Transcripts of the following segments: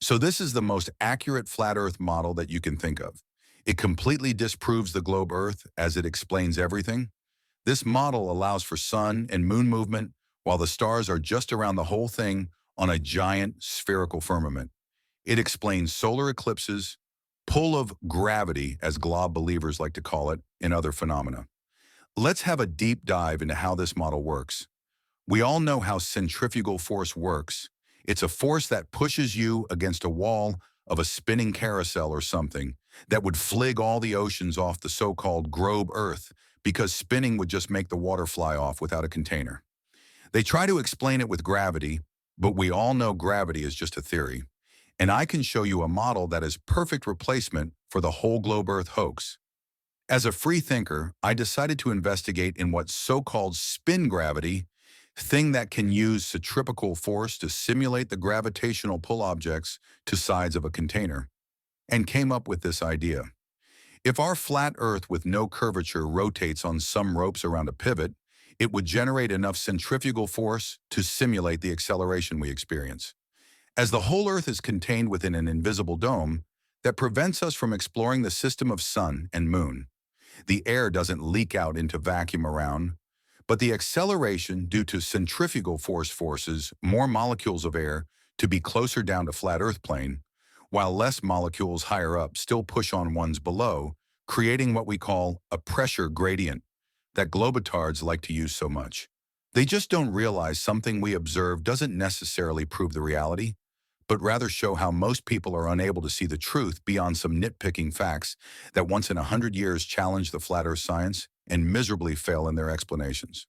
So this is the most accurate flat Earth model that you can think of. It completely disproves the globe Earth as it explains everything. This model allows for sun and moon movement while the stars are just around the whole thing on a giant spherical firmament. It explains solar eclipses, pull of gravity, as glob believers like to call it, and other phenomena. Let's have a deep dive into how this model works. We all know how centrifugal force works. It's a force that pushes you against a wall of a spinning carousel or something that would flig all the oceans off the so-called globe Earth because spinning would just make the water fly off without a container. They try to explain it with gravity, but we all know gravity is just a theory. And I can show you a model that is perfect replacement for the whole globe Earth hoax. As a free thinker, I decided to investigate in what so-called spin gravity, thing that can use centripetal force to simulate the gravitational pull objects to sides of a container, and came up with this idea. If our flat Earth with no curvature rotates on some ropes around a pivot, it would generate enough centrifugal force to simulate the acceleration we experience. As the whole Earth is contained within an invisible dome that prevents us from exploring the system of sun and moon, the air doesn't leak out into vacuum around, but the acceleration due to centrifugal force forces more molecules of air to be closer down to flat Earth plane, while less molecules higher up still push on ones below, creating what we call a pressure gradient that globetards like to use so much. They just don't realize something we observe doesn't necessarily prove the reality, but rather show how most people are unable to see the truth beyond some nitpicking facts that once in 100 years challenge the flat Earth science and miserably fail in their explanations.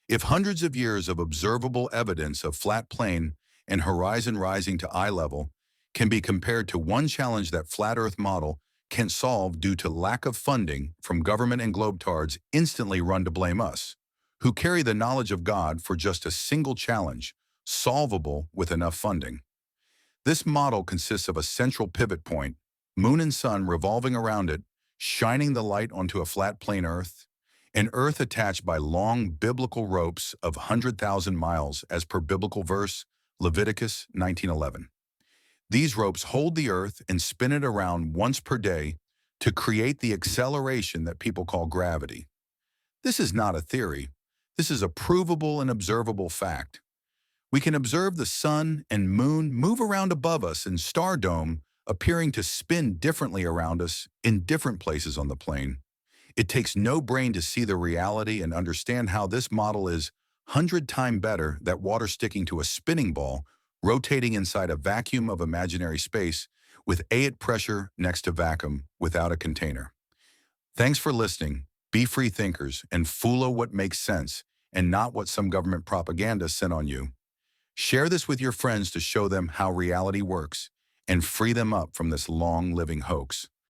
If hundreds of years of observable evidence of flat plane and horizon rising to eye level can be compared to one challenge that flat Earth model can solve due to lack of funding from government and globetards instantly run to blame us, who carry the knowledge of God for just a single challenge, solvable with enough funding. This model consists of a central pivot point, moon and sun revolving around it, shining the light onto a flat plane Earth, an Earth attached by long biblical ropes of 100,000 miles as per biblical verse, Leviticus 19:11. These ropes hold the Earth and spin it around once per day to create the acceleration that people call gravity. This is not a theory. This is a provable and observable fact. We can observe the sun and moon move around above us in star dome, appearing to spin differently around us in different places on the plane. It takes no brain to see the reality and understand how this model is 100 times better than water sticking to a spinning ball, rotating inside a vacuum of imaginary space with at pressure next to vacuum without a container. Thanks for listening. Be free thinkers and follow what makes sense and not what some government propaganda sent on you. Share this with your friends to show them how reality works and free them up from this long-living hoax.